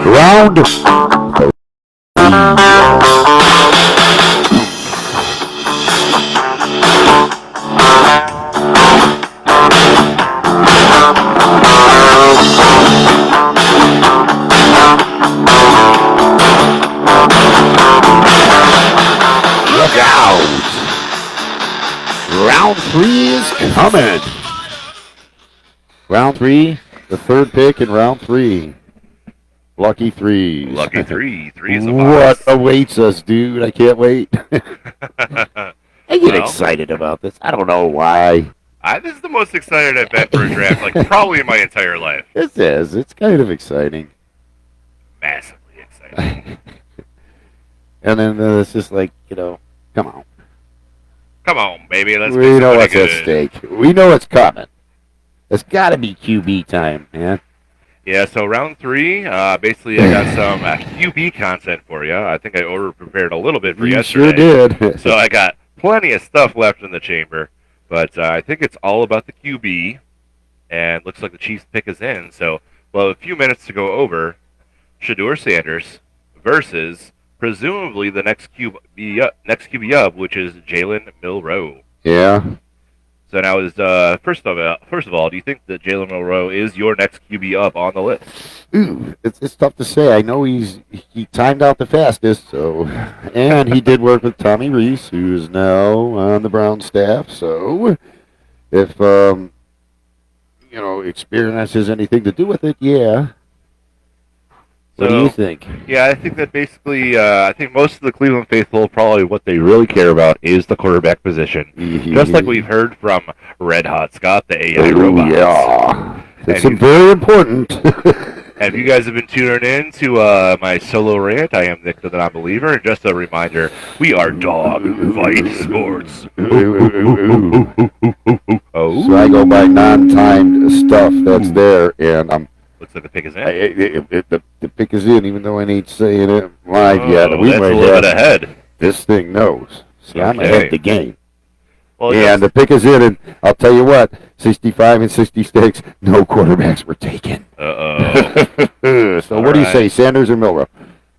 Round Look out! Round 3 is coming. Round 3, the third pick in round 3. Lucky threes. Lucky threes of What awaits us, dude? I can't wait. I get excited about this. I don't know why. This is the most excited I've been for a draft, like probably in my entire life. It is. It's kind of exciting. Massively exciting. And then it's just like, come on. Come on, baby. Let's We know what's at stake. We know it's coming. It's got to be QB time, man. Yeah, so round 3, basically I got some QB content for you. I think I over-prepared a little bit for yesterday. You sure did. So I got plenty of stuff left in the chamber. But I think it's all about the QB, and looks like the Chiefs pick is in. So we'll have a few minutes to go over Shedeur Sanders versus presumably the next QB up, which is Jalen Milroe. Yeah. So now, first of all, do you think that Jalen Milroe is your next QB up on the list? Ooh, it's tough to say. I know he timed out the fastest, and he did work with Tommy Reese, who is now on the Brown staff. So, if experience has anything to do with it, yeah. What do you think? Yeah, I think that basically, I think most of the Cleveland faithful, probably what they really care about is the quarterback position. Just like we've heard from Red Hot Scott, the AI robot. Yeah. It's very important. And if you guys have been tuning in to my solo rant, I am Nick the Non-Believer, and just a reminder, we are Dog Fight Sports. So I go by non-timed stuff that's there, and looks like the pick is in. The pick is in, even though I ain't saying it live yet. We that's a little bit ahead. This thing knows. See, I'm ahead of the game. Well, and the pick is in, and I'll tell you what, 65 and 66, no quarterbacks were taken. So what do you say, Sanders or Milroe?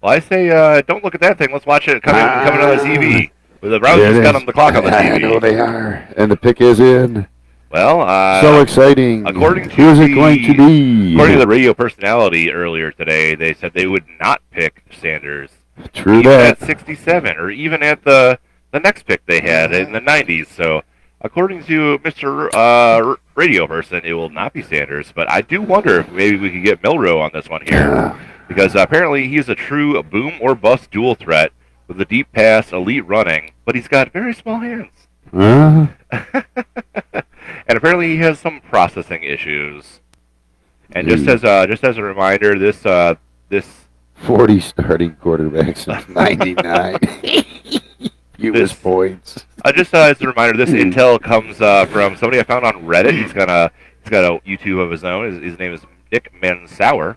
Well, I say don't look at that thing. Let's watch it coming on the TV. The Browns just got on the clock on the TV. I know they are. And the pick is in. Well, so exciting. According to Who's it going to be? According to the radio personality earlier today, they said they would not pick Sanders. True even that. At 67, or even at the next pick they had in the 90s. So, according to Mr. Radio person, it will not be Sanders. But I do wonder if maybe we could get Milroe on this one here. Because apparently he's a true boom or bust dual threat with a deep pass, elite running, but he's got very small hands. And apparently he has some processing issues. And just as a reminder, this 40 starting quarterbacks since 99. Fewest points. Just as a reminder, this intel comes from somebody I found on Reddit. He's got a YouTube of his own. His name is Nick Mansour.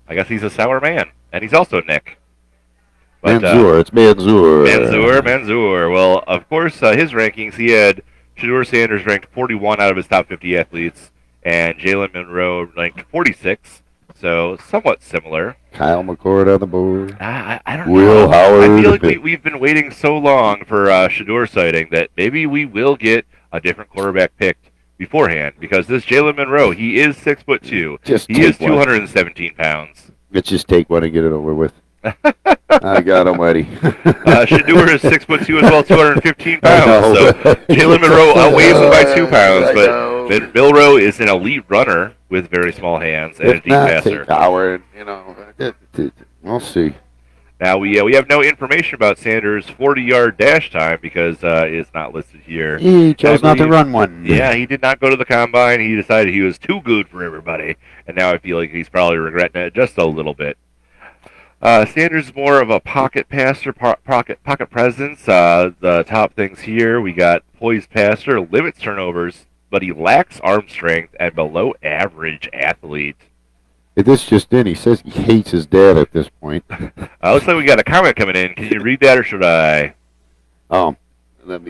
I guess he's a sour man, and he's also Nick. But, Mansour, it's Mansour. Mansour. Well, of course, his rankings, he had Shedeur Sanders ranked 41 out of his top 50 athletes, and Jalen Milroe ranked 46, so somewhat similar. Kyle McCord on the board. I don't know. Will Howard. I feel like we've been waiting so long for Shedeur sighting that maybe we will get a different quarterback picked beforehand, because this Jalen Milroe, he is 6'2". He is 217 pounds. Let's just take one and get it over with. I got almighty. Shedeur is 6'2" as well, 215 pounds. So Jalen Milroe outweighs him by 2 pounds, but Milroe is an elite runner with very small hands and a deep passer. Howard, we'll see. Now we have no information about Sanders' 40-yard dash time because it's not listed here. He chose not to run one. Yeah, he did not go to the combine. He decided he was too good for everybody, and now I feel like he's probably regretting it just a little bit. Sanders is more of a pocket passer, pocket presence. The top things here, we got poised passer, limits turnovers, but he lacks arm strength and below average athlete. This just in, he says he hates his dad at this point. Looks like we got a comment coming in. Can you read that or should I?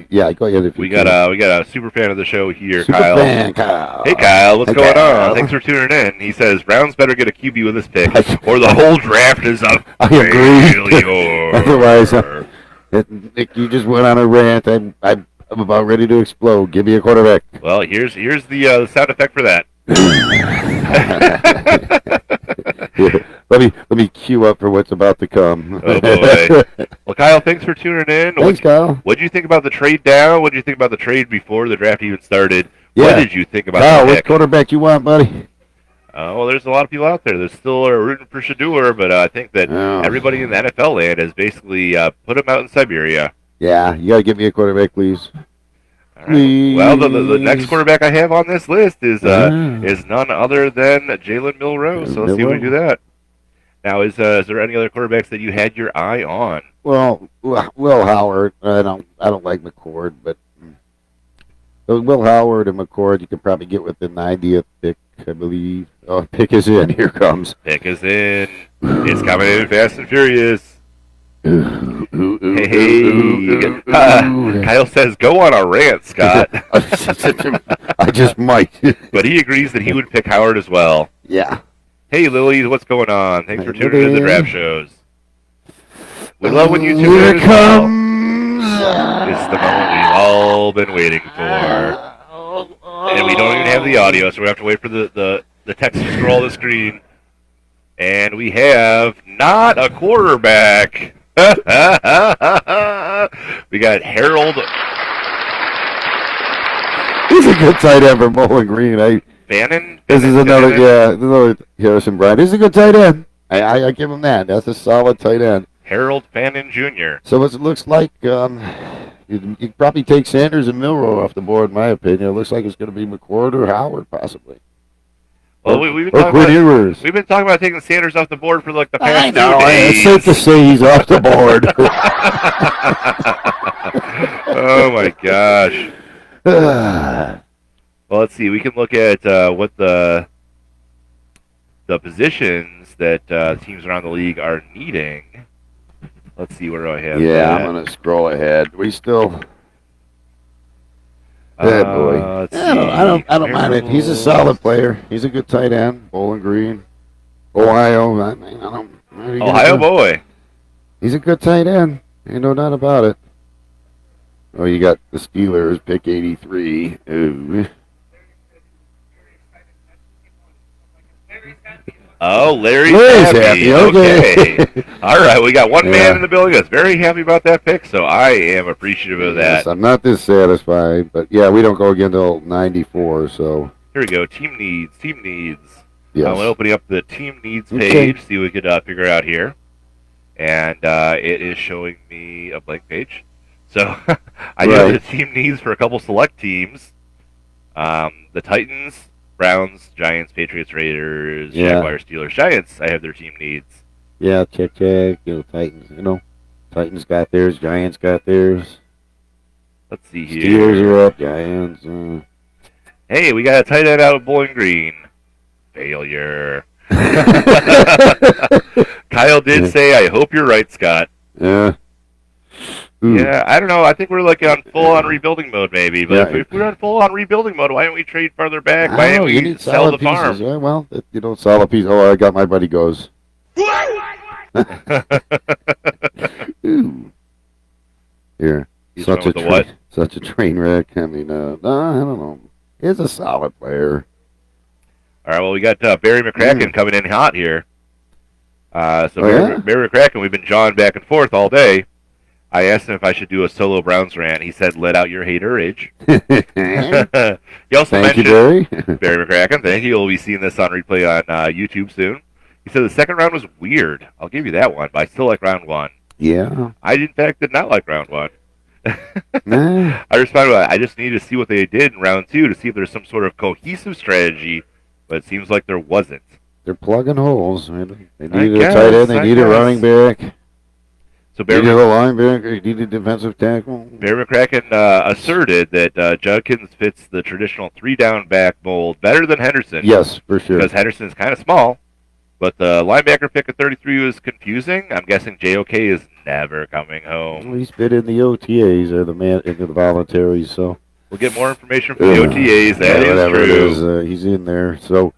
Yeah, go ahead if you We got a super fan of the show here, super Kyle. fan, Kyle. Hey Kyle, what's Hey, going Kyle. on? Thanks for tuning in. He says Browns better get a QB with this pick, or the whole draft is a I agree. failure. Otherwise, Nick, you just went on a rant. I'm about ready to explode. Give me a quarterback. Well, here's the sound effect for that. Yeah, let me queue up for what's about to come. Oh boy. Well, Kyle, thanks for tuning in. Thanks, Kyle. What did you think about the trade down? What did you think about the trade before the draft even started? Yeah. What did you think about Kyle, the what pick? quarterback you want, buddy? Well, there's a lot of people out there. There's still rooting for Shador, but I think that everybody in the NFL land has basically put him out in Siberia. Yeah, you gotta give me a quarterback, please. All right. Well, the next quarterback I have on this list is none other than Jalen Milroe. So let's see if we do that. Now, is there any other quarterbacks that you had your eye on? Well, Will Howard. I don't like McCord, but Will Howard and McCord you could probably get with the 90th pick, I believe. Oh, pick is in. Here comes. Pick is in. It's coming in fast and furious. Hey, Kyle says, go on a rant, Scott. I just might. But he agrees that he would pick Howard as well. Yeah. Hey, Lilies, what's going on? Thanks for tuning in to the draft shows. We love when you tune in as well. It's the moment we've all been waiting for. And we don't even have the audio, so we have to wait for the text to scroll the screen. And we have not a quarterback. We got Harold. He's a good tight end for Bowling Green. Bannon? This is another Harrison Bryant. This is a good tight end. I give him that. That's a solid tight end. Harold Bannon Jr. So it looks like you probably take Sanders and Milroe off the board, in my opinion. It looks like it's going to be McCord or Howard, possibly. Well, we've been talking about taking Sanders off the board for like the past 2 days. It's safe to say he's off the board. Oh my gosh. Well, let's see. We can look at what the positions that teams around the league are needing. Let's see, where do I have that? I'm going to scroll ahead. We still... boy. I don't mind it. He's a solid player. He's a good tight end. Bowling Green. Ohio. Ohio boy. He's a good tight end. Ain't no doubt about it. Oh, you got the Steelers, pick 83. Ooh. Oh, Larry's happy. Okay. All right, we got one man in the building that's very happy about that pick, so I am appreciative of that. Yes, I'm not dissatisfied, but yeah, we don't go again until 94, so. Here we go, team needs. Yes. I'm opening up the team needs page, see what we could figure out here. And it is showing me a blank page. So I know the team needs for a couple select teams. The Titans, Browns, Giants, Patriots, Raiders, Jaguars, Steelers, Giants. I have their team needs. Yeah, check. Titans, Titans got theirs, Giants got theirs. Let's see here. Steelers are up, Giants. Hey, we got a tight end out of Bowling Green. Failure. Kyle did say, I hope you're right, Scott. Yeah. Ooh. Yeah, I don't know. I think we're like on full-on rebuilding mode, maybe. But if we're on full-on rebuilding mode, why don't we trade further back? Why don't we sell the farm? Yeah, well, solid pieces. Oh, I got my buddy goes. Ooh. Here. Such a train wreck. I mean, I don't know. He's a solid player. All right, well, we got Barry McCracken coming in hot here. Barry McCracken, we've been jawing back and forth all day. I asked him if I should do a solo Browns rant. He said, let out your hater age. He also mentioned Barry McCracken. Thank you. You'll be seeing this on replay on YouTube soon. He said the second round was weird. I'll give you that one, but I still like round one. Yeah. I, in fact, did not like round one. Nah. I responded, I just need to see what they did in round two to see if there's some sort of cohesive strategy, but it seems like there wasn't. They're plugging holes. Man. They need a tight end. They need a running back. So Barry needed a linebacker. They need a defensive tackle. Barry McCracken asserted that Judkins fits the traditional three-down back mold better than Henderson. Yes, for sure. Because Henderson is kind of small. But the linebacker pick at 33 was confusing. I'm guessing JOK is never coming home. Well, he's been in the OTAs or into the voluntaries, so we'll get more information from the OTAs. That is whatever true. It is, he's in there. So,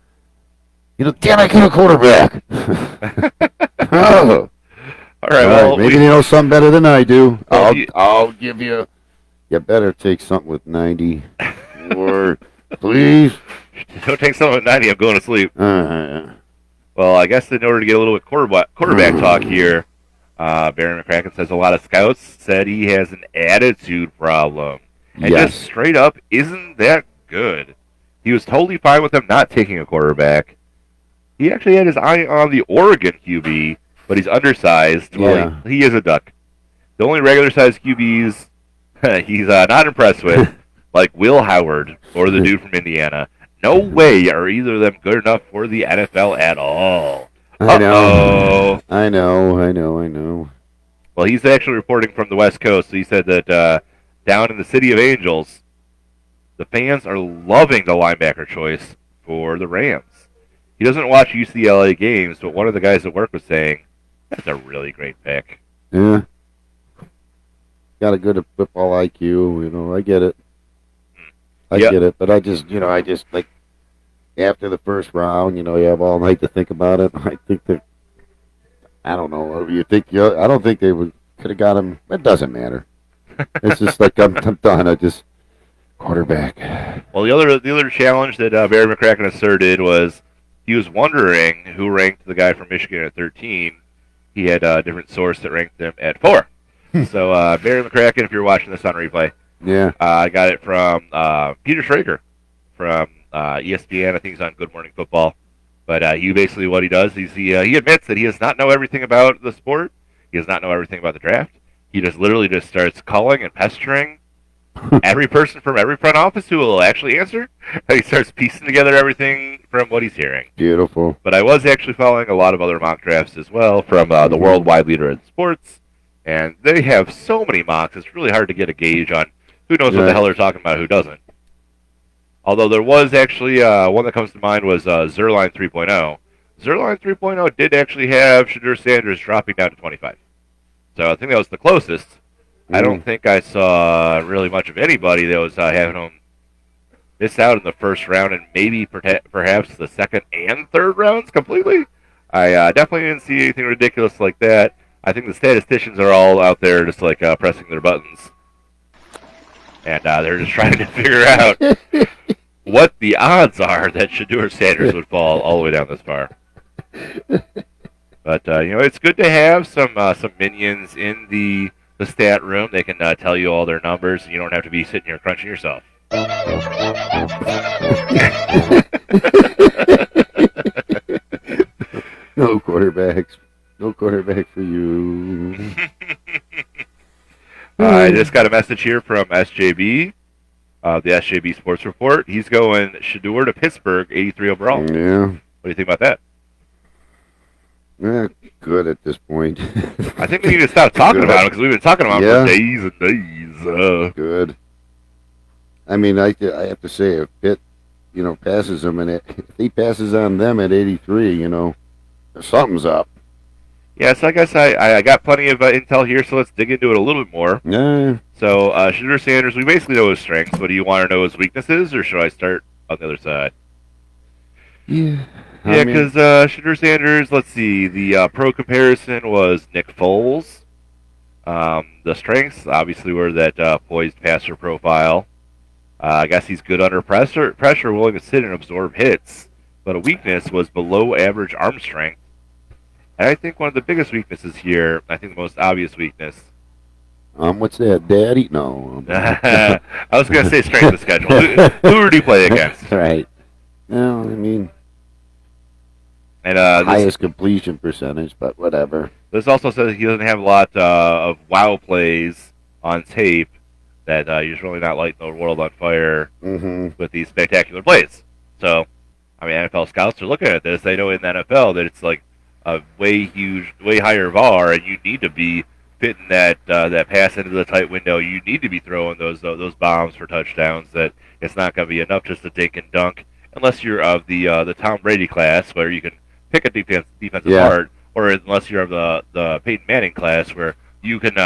can I get a quarterback? Oh. All right. Well, maybe they know something better than I do. I'll give you. You better take something with 90, or please. Don't take something with 90. I'm going to sleep. Well, I guess in order to get a little bit quarterback talk here, Barry McCracken says a lot of scouts said he has an attitude problem. And just straight up isn't that good. He was totally fine with him not taking a quarterback. He actually had his eye on the Oregon QB, but he's undersized. Well, he is a duck. The only regular-sized QBs he's not impressed with, like Will Howard or the dude from Indiana. No way are either of them good enough for the NFL at all. I know. Well, he's actually reporting from the West Coast. So he said that down in the City of Angels, the fans are loving the linebacker choice for the Rams. He doesn't watch UCLA games, but one of the guys at work was saying, that's a really great pick. Yeah. Got a good football IQ, I get it. I get it, but I just like after the first round, you have all night to think about it. I think that I don't know. I don't think they could have got him. It doesn't matter. It's just like I'm done. I just quarterback. Well, the other challenge that Barry McCracken asserted was he was wondering who ranked the guy from Michigan at 13. He had a different source that ranked them at 4. So Barry McCracken, if you're watching this on replay. Yeah. I got it from Peter Schrager from ESPN. I think he's on Good Morning Football. But he basically, what he does is he admits that he does not know everything about the sport. He does not know everything about the draft. He just literally just starts calling and pestering every person from every front office who will actually answer. And he starts piecing together everything from what he's hearing. Beautiful. But I was actually following a lot of other mock drafts as well from the worldwide leader in sports. And they have so many mocks, it's really hard to get a gauge on who knows what the hell they're talking about, who doesn't. Although there was actually one that comes to mind was Zerline 3.0. Zerline 3.0 did actually have Shadur Sanders dropping down to 25. So I think that was the closest. I don't think I saw really much of anybody that was having him miss out in the first round and maybe perhaps the second and third rounds completely. I definitely didn't see anything ridiculous like that. I think the statisticians are all out there just like pressing their buttons. And they're just trying to figure out what the odds are that Shadur Sanders would fall all the way down this far. But, it's good to have some minions in the stat room. They can tell you all their numbers. You don't have to be sitting here crunching yourself. No quarterbacks. No quarterback for you. I just got a message here from SJB, the SJB Sports Report. He's going Shadur to Pittsburgh, 83 overall. Yeah. What do you think about that? Yeah, good at this point. I think we need to stop talking about him because we've been talking about him for days and days. Good. I mean, I have to say, if Pitt, passes him, and if he passes on them at 83, something's up. Yeah, so I guess I got plenty of intel here, so let's dig into it a little bit more. Yeah. So, Shadur Sanders, we basically know his strengths, but do you want to know his weaknesses, or should I start on the other side? Yeah. Yeah, because Shadur Sanders, let's see, the pro comparison was Nick Foles. The strengths, obviously, were that poised passer profile. I guess he's good under pressure, willing to sit and absorb hits. But a weakness was below average arm strength. And I think one of the biggest weaknesses here, I think the most obvious weakness. What's that, Daddy? No. I was going to say strength of schedule. Who do you play against? Right. No, I mean, and highest completion percentage, but whatever. This also says he doesn't have a lot of wow plays on tape that he's really not lighting the world on fire with these spectacular plays. So, I mean, NFL scouts are looking at this. They know in the NFL that it's like a way higher VAR, and you need to be fitting that pass into the tight window. You need to be throwing those bombs for touchdowns. That it's not going to be enough just to dink and dunk, unless you're of the Tom Brady class, where you can pick a defensive Yeah. part, or unless you're of the Peyton Manning class where you can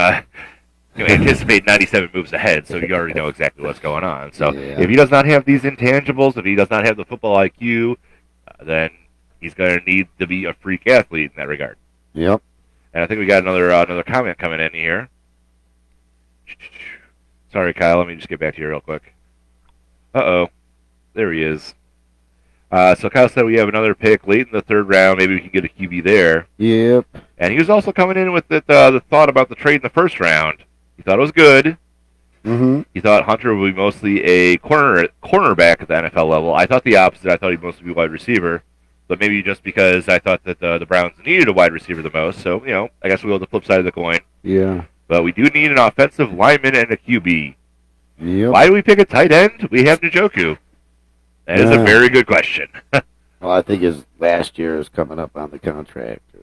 anticipate 97 moves ahead, so you already know exactly what's going on. So if he does not have these intangibles, if he does not have the football IQ, then he's going to need to be a freak athlete in that regard. Yep. And I think we got another comment coming in here. Sorry, Kyle. Let me just get back to you real quick. Uh-oh. There he is. So Kyle said we have another pick late in the third round. Maybe we can get a QB there. Yep. And he was also coming in with the thought about the trade in the first round. He thought it was good. Mm-hmm. He thought Hunter would be mostly a cornerback at the NFL level. I thought the opposite. I thought he'd mostly be wide receiver. But maybe just because I thought that the Browns needed a wide receiver the most. So, I guess we'll go the flip side of the coin. Yeah. But we do need an offensive lineman and a QB. Yep. Why do we pick a tight end? We have Njoku. That is a very good question. Well, I think his last year is coming up on the contract or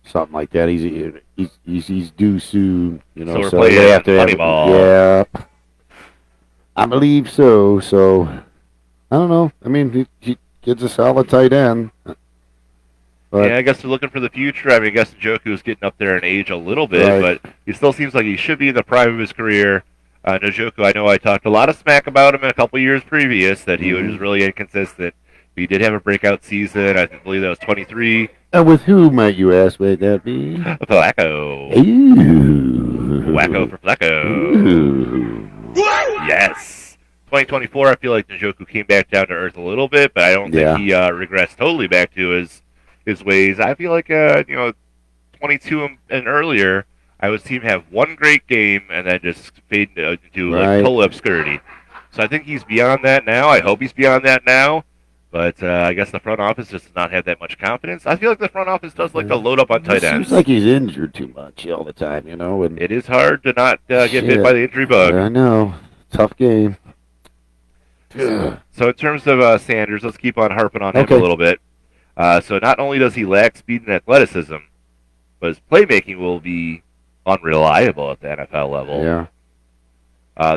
something like that. He's due soon. So So we're they playing have to have, Moneyball. yeah. I believe so. So I don't know. I mean, he gets a solid tight end. But, yeah, I guess they're looking for the future. I mean, I guess Njoku's getting up there in age a little bit, Right. but he still seems like he should be in the prime of his career. Njoku, I know I talked a lot of smack about him in a couple years previous, that he was really inconsistent. He did have a breakout season. I believe that was 23. And with who, might you ask, would that be? Flacco. Ooh. Wacko for Flacco. Ooh. Yes. 2024, I feel like Njoku came back down to earth a little bit, but I don't think he regressed totally back to his ways. I feel like, 22 and earlier, I would see him have one great game and then just fade into total obscurity. So I think he's beyond that now. I hope he's beyond that now. But I guess the front office just does not have that much confidence. I feel like the front office does like to load up on tight ends. Seems like he's injured too much all the time, And it is hard to not get bit by the injury bug. I know. Tough game. So in terms of Sanders, let's keep on harping on him a little bit. So not only does he lack speed and athleticism, but his playmaking will be unreliable at the NFL level. Yeah.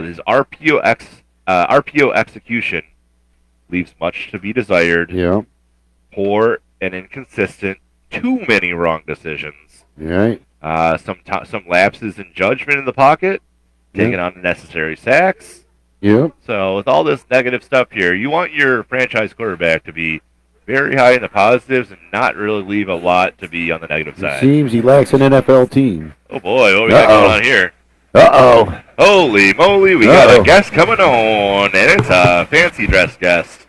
His RPO execution leaves much to be desired. Yeah. Poor and inconsistent. Too many wrong decisions. Right. Some lapses in judgment in the pocket. Taking on unnecessary sacks. Yep. So with all this negative stuff here, you want your franchise quarterback to be very high in the positives and not really leave a lot to be on the negative side. It seems he lacks an NFL team. Oh boy, what we got going on here? Uh-oh. Holy moly, we got a guest coming on, and it's a fancy dress guest.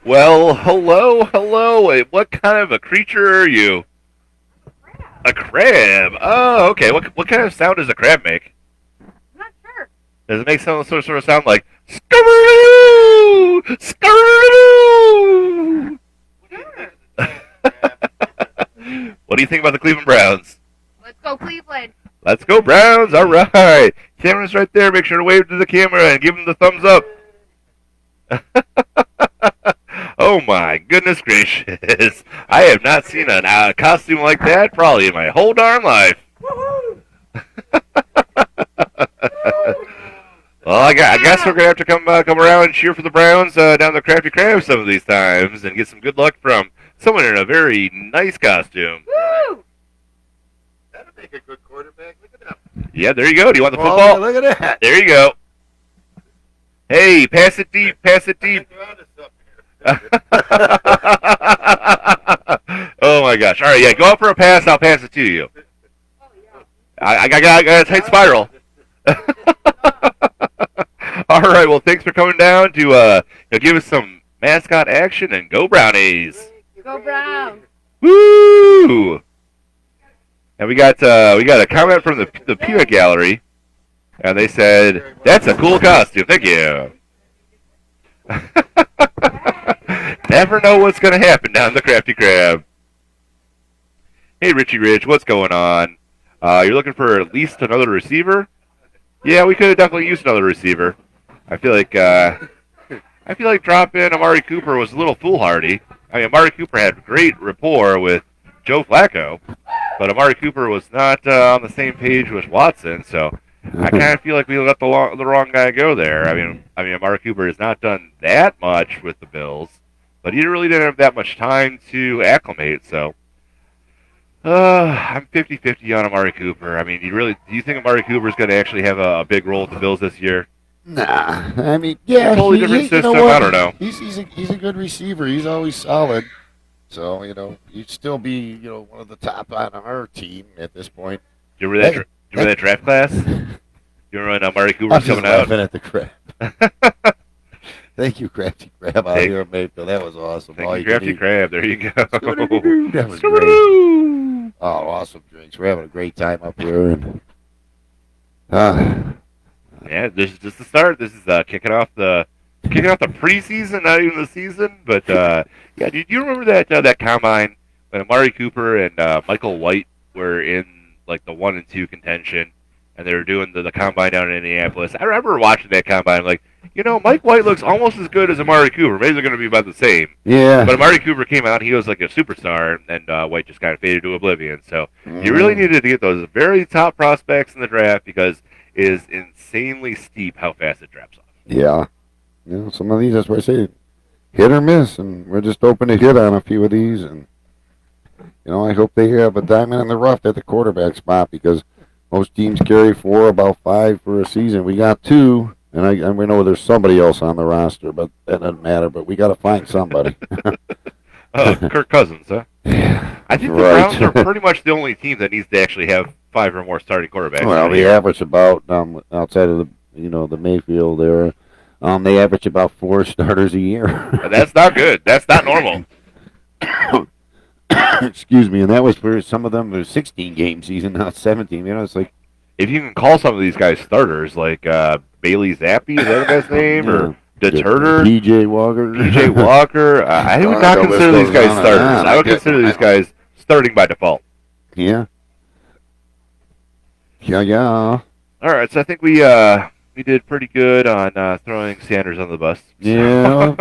Well, hello. Wait, what kind of a creature are you? A crab. Oh, okay. What kind of sound does a crab make? I'm not sure. Does it make some sort of sound like Skaroo! Skaroo! Sure. What do you think about the Cleveland Browns? Let's go Cleveland. Let's go Browns! All right, camera's right there. Make sure to wave to the camera and give them the thumbs up. Oh my goodness gracious! I have not seen a costume like that probably in my whole darn life. Well, I guess we're gonna have to come around and cheer for the Browns down the Crafty Crab some of these times and get some good luck from someone in a very nice costume. Woo! That'll make a good quarterback. Look at that. Yeah, there you go. Do you want the football? Look at that. There you go. Hey, pass it deep. Pass it deep. Oh my gosh! All right, yeah, go out for a pass. I'll pass it to you. I got a tight spiral. All right, well, thanks for coming down to give us some mascot action and go Brownies. Go Browns. Woo! And we got a comment from the Peanut Gallery, and they said that's a cool costume. Thank you. Never know what's going to happen down the Crafty Crab. Hey, Richie Rich, what's going on? You're looking for at least another receiver? Yeah, we could have definitely used another receiver. I feel like dropping Amari Cooper was a little foolhardy. I mean, Amari Cooper had great rapport with Joe Flacco, but Amari Cooper was not on the same page with Watson. So I kind of feel like we let the wrong guy go there. I mean, Amari Cooper has not done that much with the Bills, but he really didn't have that much time to acclimate. So, I'm 50-50 on Amari Cooper. I mean, do you think Amari Cooper is going to actually have a big role with the Bills this year? Nah, I mean, yeah, Totally different system. You know what? I don't know. He's a good receiver. He's always solid. So you'd still be one of the top on our team at this point. Do you remember that draft class? You remember when Amari Cooper I'm was just coming out? laughing at the crab. Thank you, Crafty Crab out here at Mayfield. That was awesome. Thank you, Crafty Crab. There you go. That was great. Oh, awesome drinks. We're having a great time up here. And, yeah, this is just the start. This is kicking off the preseason, not even the season. But yeah, do you remember that combine when Amari Cooper and Michael White were in like the 1 and 2 contention, and they were doing the combine down in Indianapolis? I remember watching that combine. Like, Mike White looks almost as good as Amari Cooper. Maybe they're going to be about the same. yeah. But Amari Cooper came out, he was like a superstar, and White just kind of faded to oblivion. So you really needed to get those very top prospects in the draft because it is insanely steep how fast it drops off. Yeah. Some of these, that's what I say, hit or miss, and we're just hoping to hit on a few of these. And, I hope they have a diamond in the rough at the quarterback spot because most teams carry 4, about 5 for a season. We got 2. And we know there's somebody else on the roster, but that doesn't matter. But we got to find somebody. Kirk Cousins, huh? Yeah, I think the Browns are pretty much the only team that needs to actually have 5 or more starting quarterbacks. Well, they average about outside of the Mayfield era, they average about 4 starters a year. That's not good. That's not normal. Excuse me, and that was for some of them. It was 16 game season, not 17. It's like if you can call some of these guys starters, like Bailey Zappi, is that the guy's name, or DeTurter, PJ Walker. I would not consider these guys starters. I would consider these guys starting by default. Yeah. All right, so I think we did pretty good on throwing Sanders on the bus. Yeah.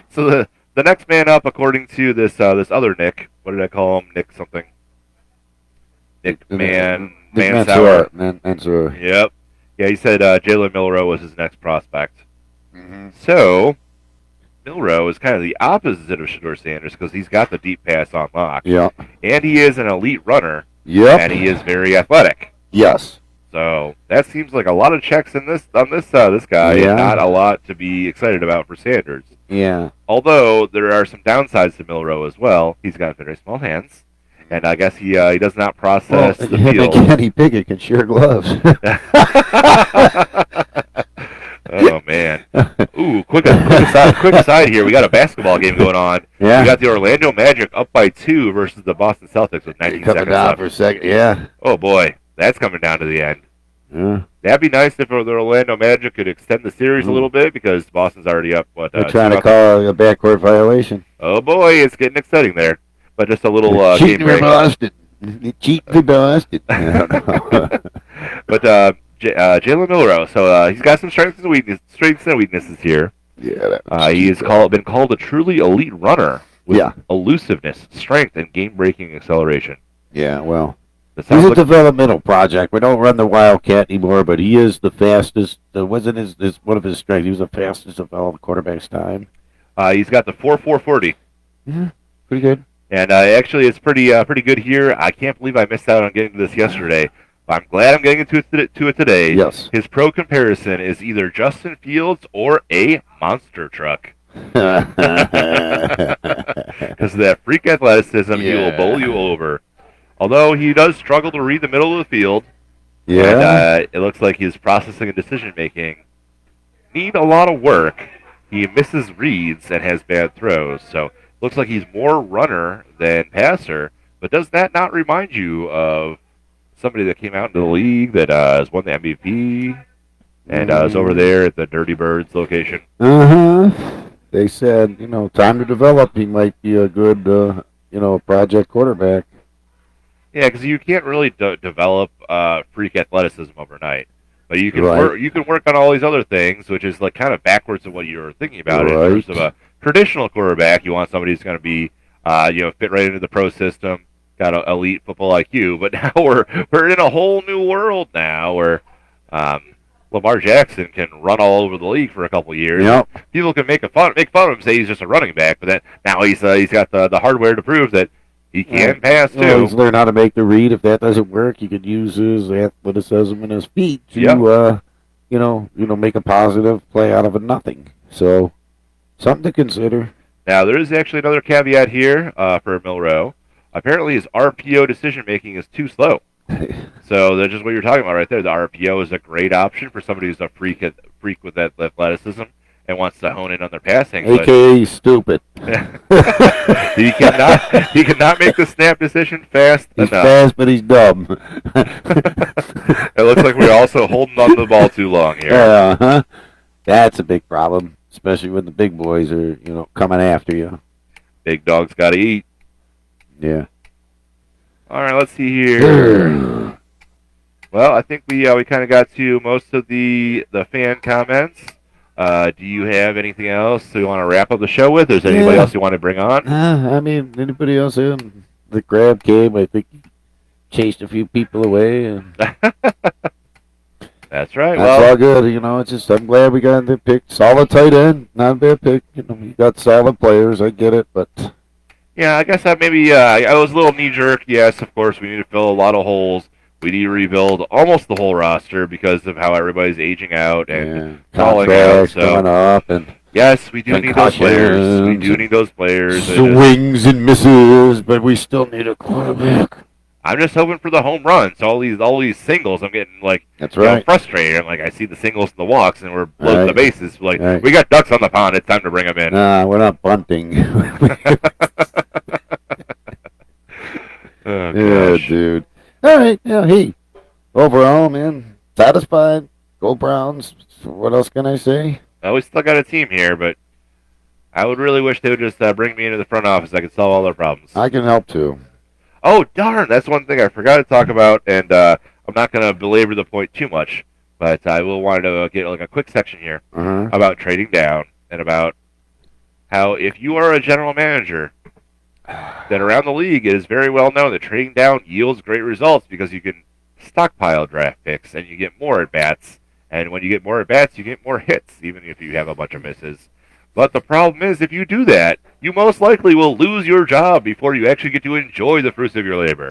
So the next man up, according to this other Nick, what did I call him? Nick something. Nick Mansour. Mansour. Yep. Yeah, he said Jalen Milroe was his next prospect. Mm-hmm. So Milroe is kind of the opposite of Shedeur Sanders because he's got the deep pass on lock. Yeah. And he is an elite runner. Yep. And he is very athletic. Yes. So that seems like a lot of checks on this guy, Yeah. and not a lot to be excited about for Sanders. Yeah. Although there are some downsides to Milroe as well. He's got very small hands, and I guess he does not process the field. Kenny Pickett can share gloves. Oh man! Ooh, quick aside here. We got a basketball game going on. Yeah. We got the Orlando Magic up by 2 versus the Boston Celtics with 19 Coming seconds down left. for a second. Yeah. Oh boy, that's coming down to the end. Yeah. That'd be nice if the Orlando Magic could extend the series a little bit because Boston's already up. They're trying to call a backcourt violation. Oh boy, it's getting exciting there. But just a little game cheating break. Boston. Cheating Boston. I don't know. But Jalen Milroe, so he's got some strengths and weaknesses here. Yeah. He has been called a truly elite runner with elusiveness, strength, and game-breaking acceleration. Yeah. Well. He's a developmental project. We don't run the Wildcat anymore, but he is the fastest. Wasn't his one of his strengths? He was the fastest of all the quarterbacks' time. He's got the 4.40. Yeah, pretty good. And actually, it's pretty good here. I can't believe I missed out on getting to this yesterday. I'm glad I'm getting to it today. Yes. His pro comparison is either Justin Fields or a monster truck. Because of that freak athleticism, he will bowl you over. Although he does struggle to read the middle of the field, and it looks like his processing and decision-making need a lot of work. He misses reads and has bad throws, so looks like he's more runner than passer. But does that not remind you of somebody that came out into the league that has won the MVP and is over there at the Dirty Birds location? They said, time to develop. He might be a good, project quarterback. Yeah, because you can't really develop freak athleticism overnight, but you can work on all these other things, which is like kind of backwards of what you were thinking about. In terms of a traditional quarterback, you want somebody who's going to be, fit right into the pro system, got an elite football IQ. But now we're in a whole new world now where Lamar Jackson can run all over the league for a couple years. Yep. People can make fun of him, say he's just a running back, but then now he's got the hardware to prove that he can pass too. Well, he's learned how to make the read. If that doesn't work, he could use his athleticism and his feet to, make a positive play out of a nothing. So, something to consider. Now, there is actually another caveat here for Milroe. Apparently, his RPO decision-making is too slow. So that's just what you're talking about right there. The RPO is a great option for somebody who's a freak with that athleticism and wants to hone in on their passing. AKA stupid. He cannot make the snap decision fast He's enough. fast, but he's dumb. It looks like we're also holding on to the ball too long here. Uh-huh. That's a big problem, especially when the big boys are, coming after you. Big dogs got to eat. Yeah. All right, let's see here. Well, I think we kind of got to most of the fan comments. Do you have anything else you want to wrap up the show with? Is there anybody else you want to bring on? Anybody else in? The grab came, I think, chased a few people away. That's right. That's all good. It's just I'm glad we got the pick. Solid tight end, not a bad pick. We got solid players. I get it, but yeah, I guess I was a little knee jerk. Yes, of course we need to fill a lot of holes. We need to rebuild almost the whole roster because of how everybody's aging out and falling out. So coming up and yes, we do need those players. We do need those players. Swings and misses, but we still need a quarterback. I'm just hoping for the home runs. All these singles, I'm getting that's right. Frustrated. I'm I see the singles and the walks, and we're loading the bases. We got ducks on the pond. It's time to bring them in. Nah, we're not bunting. Oh, yeah, dude. All right. Yeah. Hey, overall, man, satisfied. Go Browns. What else can I say? We still got a team here, but I would really wish they would just bring me into the front office. I could solve all their problems. I can help too. Oh, darn. That's one thing I forgot to talk about, and I'm not going to belabor the point too much, but I will want to get a quick section here about trading down and about how if you are a general manager, then around the league it is very well known that trading down yields great results because you can stockpile draft picks and you get more at-bats. And when you get more at-bats, you get more hits, even if you have a bunch of misses. But the problem is, if you do that, you most likely will lose your job before you actually get to enjoy the fruits of your labor.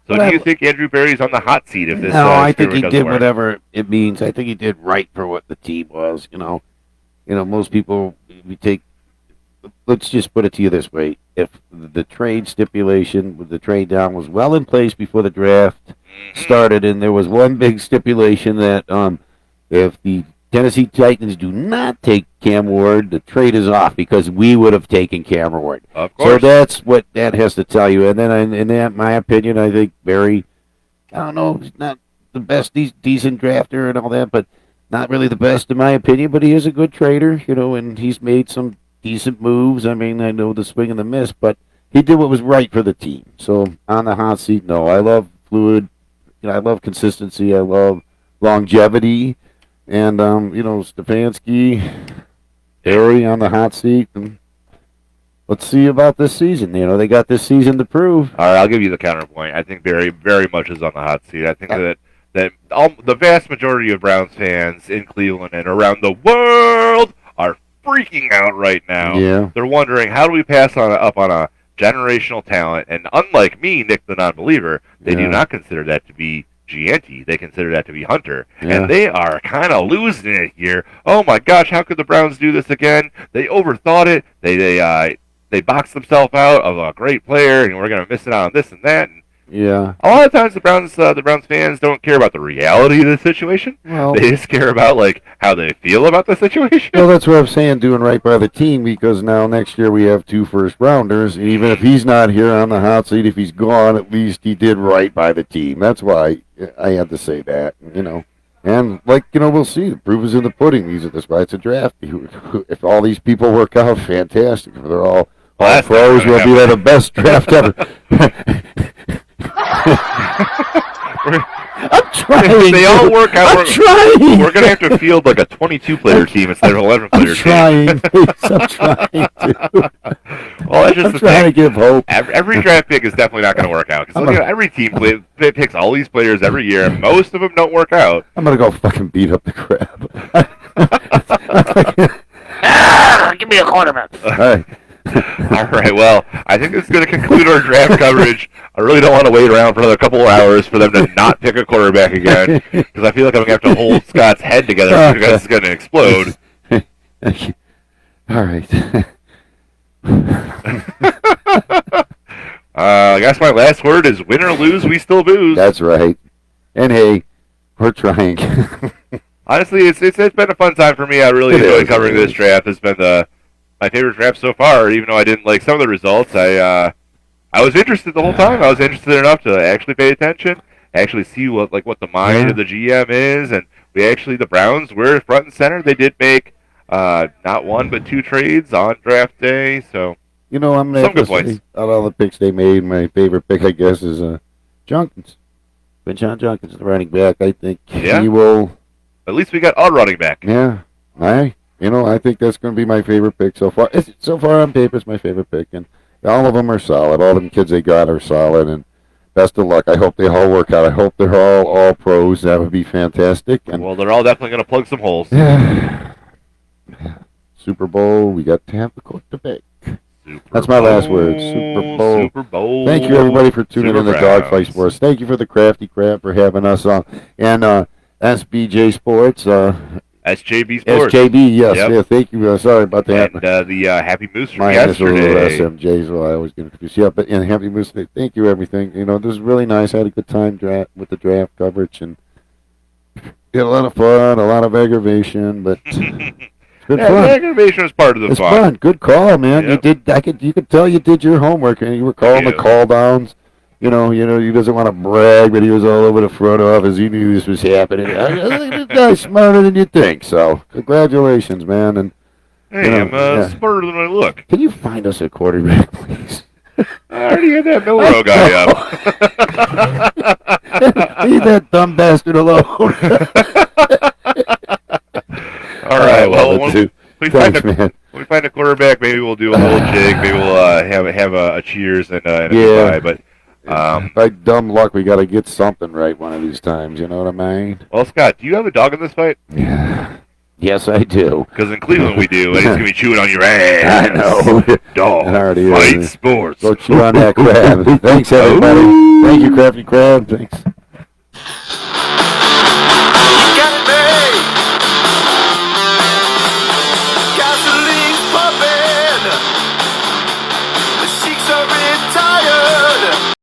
So do you think Andrew Berry's on the hot seat if this No, I think he did work? whatever it means. I think he did right for what the team was. Most people, let's just put it to you this way. If the trade stipulation with the trade down was well in place before the draft started, and there was one big stipulation that if the Tennessee Titans do not take Cam Ward, the trade is off because we would have taken Cam Ward. Of course. So that's what that has to tell you. And then, in my opinion, I think Barry, I don't know, he's not the best, decent drafter and all that, but not really the best in my opinion. But he is a good trader, and he's made some decent moves. I mean, I know the swing and the miss, but he did what was right for the team. So on the hot seat, no. I love fluid. I love consistency. I love longevity. And, Stefanski, Barry on the hot seat. And let's see about this season. They got this season to prove. All right, I'll give you the counterpoint. I think Barry very much is on the hot seat. I think that the vast majority of Browns fans in Cleveland and around the world are freaking out right now. Yeah. They're wondering, how do we pass up on a generational talent? And unlike me, Nick the non-believer, they do not consider that to be Gianti. They consider that to be Hunter. Yeah. And they are kind of losing it here. Oh my gosh, how could the Browns do this again? They overthought it. They boxed themselves out of a great player, and we're going to miss it out on this and that. And yeah. a lot of times the Browns fans don't care about the reality of the situation. Well, they just care about how they feel about the situation. Well, that's what I'm saying, doing right by the team, because now next year we have 2 first-rounders. Even if he's not here on the hot seat, if he's gone, at least he did right by the team. That's why I had to say that, And, we'll see. The proof is in the pudding. That's why it's a draft. If all these people work out, fantastic. If they're all pros, we'll be the best draft ever. I'm trying. They all work out. I'm trying. We're going to have to field a 22-player team instead of an 11-player team. I'm trying to. Well, that's just I'm the trying to thing. give hope. Every draft pick is definitely not going to work out. Because every team picks all these players every year, and most of them don't work out. I'm gonna go fucking beat up the crab. Give me a quarterback. All right. All right, well, I think this is going to conclude our draft coverage. I really don't want to wait around for another couple of hours for them to not pick a quarterback again, because I feel like I'm going to have to hold Scott's head together because it's going to explode. All right. I guess my last word is win or lose, we still booze. That's right. And hey, we're trying. Honestly, it's been a fun time for me. I really enjoyed covering this draft. It's been my favorite draft so far, even though I didn't like some of the results. I was interested the whole time. I was interested enough to actually pay attention, actually see what the mind of the GM is, and the Browns were front and center. They did make not one but two trades on draft day, so I'm gonna some good points. Out of all the picks they made, my favorite pick, I guess, is Junkins. John Junkins, the running back. I think he will. At least we got a running back. Yeah, I think that's going to be my favorite pick so far. So far on paper, it's my favorite pick, and all of them are solid. All them kids they got are solid, and best of luck. I hope they all work out. I hope they're all pros. That would be fantastic. And well, they're all definitely going to plug some holes. Yeah. Super Bowl, we got to have the quarterback. That's my last word. Super Bowl. Super Bowl. Thank you, everybody, for tuning in to Dogfight Sports. Thank you for the Crafty Crab for having us on. And SBJ Sports. SJB Sports. SJB, yes. Yep. Yeah, thank you. Sorry about that. And the Happy Moose from my yesterday. SMJ, so I always get confused. Yeah, but Happy Moose, thank you, everything. This is really nice. I had a good time with the draft coverage, and had a lot of fun, a lot of aggravation, but it's been fun. Aggravation is part of the It's fun. fun. Good call, man. Yep. You could tell you did your homework, and you were calling the call downs. He doesn't want to brag, but he was all over the front office. He knew this was happening. This guy's smarter than you think. So, congratulations, man. And hey, I'm smarter than I look. Can you find us a quarterback, please? I already had that Milrow guy up. Leave that dumb bastard alone. All right. Well, when we find a quarterback, maybe we'll do a little jig. Maybe we'll have a cheers and a goodbye. But by dumb luck, we got to get something right one of these times. You know what I mean? Well, Scott, do you have a dog in this fight? Yeah. Yes, I do. Because in Cleveland we do, and he's going to be chewing on your ass. I know. Dog Fight Sports. Go chew on that crab. Thanks, everybody. Thank you, Crafty Crab. Thanks.